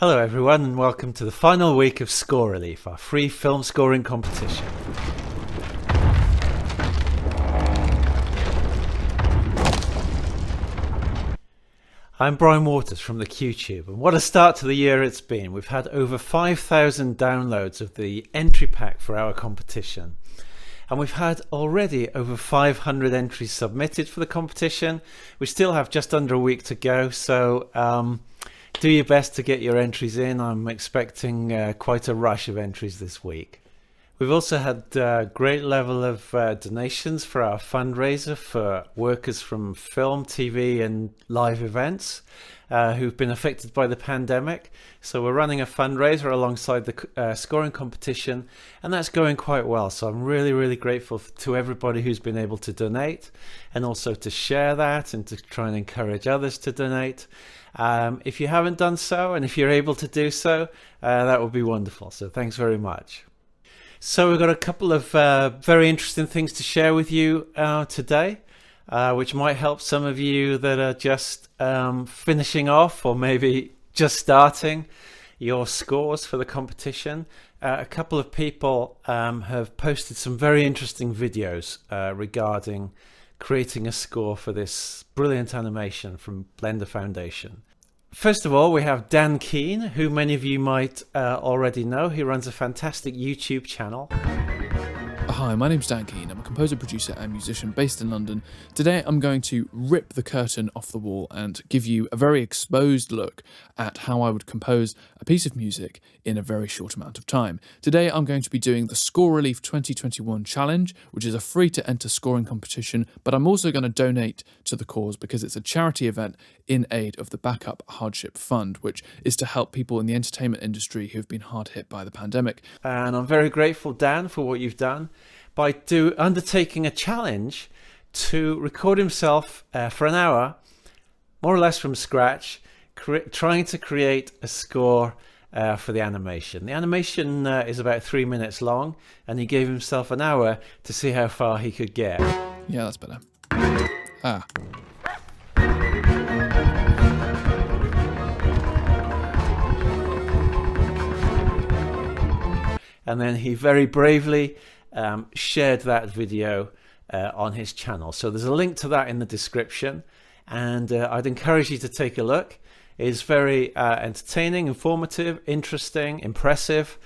Hello everyone and welcome to the final week of Score Relief, our free film scoring competition. I'm Brian Waters from the QTube, and what a start to the year it's been. We've had over 5,000 downloads of the entry pack for our competition. And we've had already over 500 entries submitted for the competition. We still have just under a week to go, so do your best to get your entries in. I'm expecting quite a rush of entries this week. We've also had a great level of donations for our fundraiser for workers from film, TV and live events who've been affected by the pandemic. So we're running a fundraiser alongside the scoring competition, and that's going quite well. So I'm really grateful to everybody who's been able to donate, and also to share that and to try and encourage others to donate. If you haven't done so, and if you're able to do so, that would be wonderful. So thanks very much. So we've got a couple of very interesting things to share with you today, which might help some of you that are just finishing off or maybe just starting your scores for the competition. A couple of people have posted some very interesting videos regarding creating a score for this brilliant animation from Blender Foundation. First of all, we have Dan Keane, who many of you might already know. He runs a fantastic YouTube channel. Hi, my name's Dan Keane. I'm a composer, producer and musician based in London. Today I'm going to rip the curtain off the wall and give you a very exposed look at how I would compose a piece of music in a very short amount of time. Today I'm going to be doing the Score Relief 2021 Challenge, which is a free to enter scoring competition, but I'm also going to donate to the cause because it's a charity event in aid of the Backup Hardship Fund, which is to help people in the entertainment industry who've been hard hit by the pandemic. And I'm very grateful, Dan, for what you've done by undertaking a challenge to record himself for an hour, more or less from scratch, trying to create a score for the animation. The animation is about 3 minutes long, and he gave himself an hour to see how far he could get. Yeah, that's better. And then he very bravely shared that video on his channel. So there's a link to that in the description, and I'd encourage you to take a look. It's very entertaining, informative, interesting, impressive,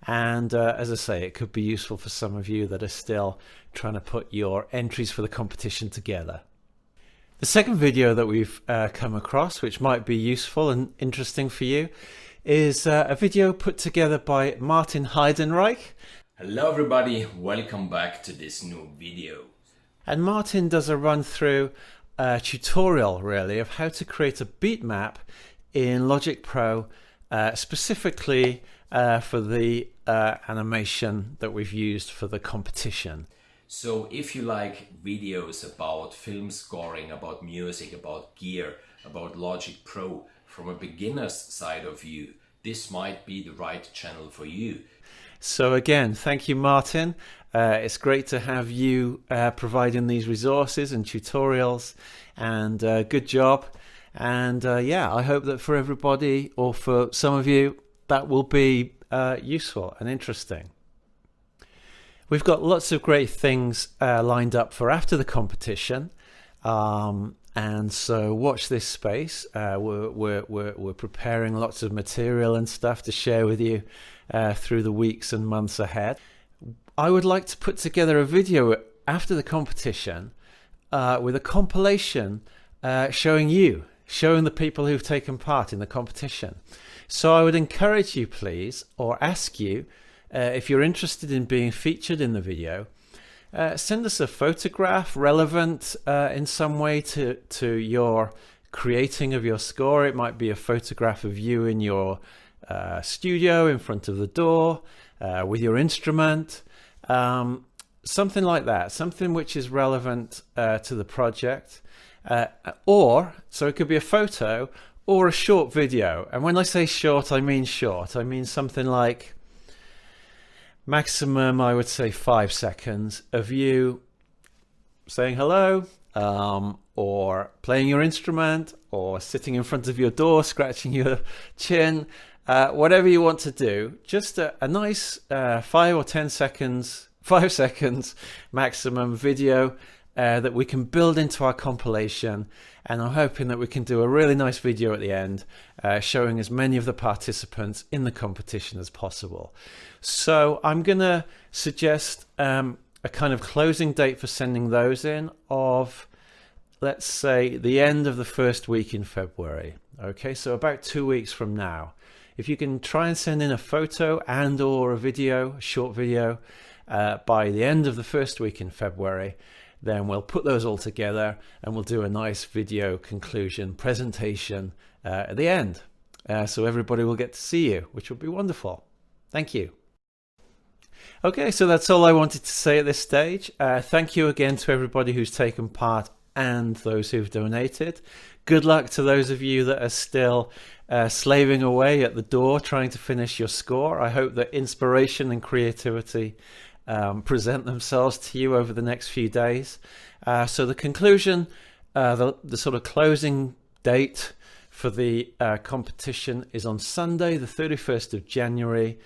and as I say, it could be useful for some of you that are still trying to put your entries for the competition together. The second video that we've come across, which might be useful and interesting for you, is a video put together by Martin Heidenreich. Hello everybody, welcome back to this new video. And Martin does a run through tutorial really of how to create a beat map in Logic Pro specifically for the animation that we've used for the competition. So if you like videos about film scoring, about music, about gear, about Logic Pro from a beginner's side of view, this might be the right channel for you. So again, thank you, Martin. It's great to have you providing these resources and tutorials, and good job. And yeah, I hope that for everybody, or for some of you, that will be useful and interesting. We've got lots of great things lined up for after the competition. And so watch this space. We're preparing lots of material and stuff to share with you through the weeks and months ahead. I would like to put together a video after the competition with a compilation showing the people who've taken part in the competition. So I would encourage you, please, or ask you, if you're interested in being featured in the video, send us a photograph relevant in some way to your creating of your score. It might be a photograph of you in your studio in front of the door with your instrument, something like that, something which is relevant to the project, or so it could be a photo or a short video. And when I say short, I mean something like maximum, I would say 5 seconds of you saying hello, or playing your instrument, or sitting in front of your door, scratching your chin, whatever you want to do, just a nice 5 seconds maximum video that we can build into our compilation. And I'm hoping that we can do a really nice video at the end showing as many of the participants in the competition as possible. So I'm going to suggest a kind of closing date for sending those in of, let's say, the end of the first week in February. Okay, so about 2 weeks from now. If you can try and send in a photo and or a video, a short video, by the end of the first week in February, then we'll put those all together and we'll do a nice video conclusion presentation at the end. So everybody will get to see you, which will be wonderful. Thank you. Okay, so that's all I wanted to say at this stage. Thank you again to everybody who's taken part and those who've donated. Good luck to those of you that are still slaving away at the door trying to finish your score. I hope that inspiration and creativity present themselves to you over the next few days. So the conclusion, the sort of closing date for the competition is on Sunday, the 31st of January.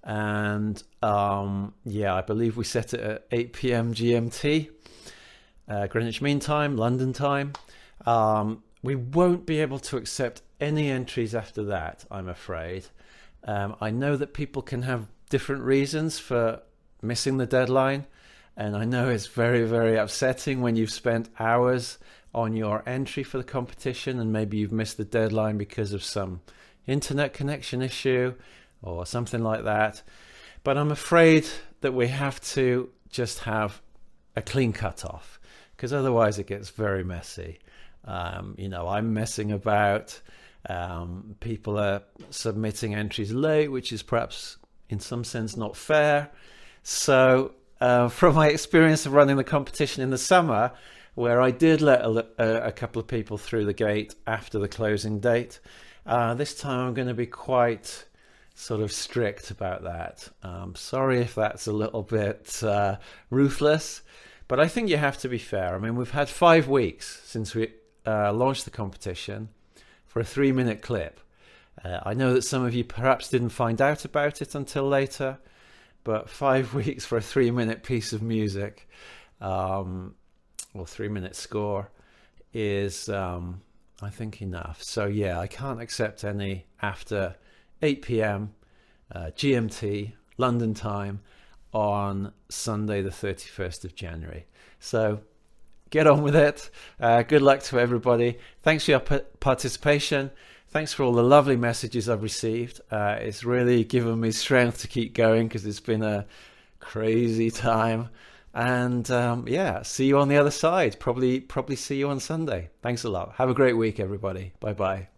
And yeah, I believe we set it at 8 p.m. GMT, Greenwich Mean Time, London time. We won't be able to accept any entries after that, I'm afraid. I know that people can have different reasons for missing the deadline, and I know it's very, very upsetting when you've spent hours on your entry for the competition and maybe you've missed the deadline because of some internet connection issue or something like that. But I'm afraid that we have to just have a clean cutoff, because otherwise it gets very messy. You know, I'm messing about, people are submitting entries late, which is perhaps in some sense not fair. So from my experience of running the competition in the summer, where I did let a couple of people through the gate after the closing date, this time I'm going to be quite sort of strict about that. Sorry if that's a little bit ruthless, but I think you have to be fair. I mean, we've had 5 weeks since we launched the competition for a 3-minute clip. I know that some of you perhaps didn't find out about it until later, but 5 weeks for a 3-minute piece of music, or 3-minute score, is I think enough. So yeah, I can't accept any after 8 p.m. GMT London time on Sunday the 31st of January. So get on with it. Good luck to everybody. Thanks for your participation. Thanks for all the lovely messages I've received. It's really given me strength to keep going because it's been a crazy time. And yeah, see you on the other side. Probably see you on Sunday. Thanks a lot. Have a great week, everybody. Bye-bye.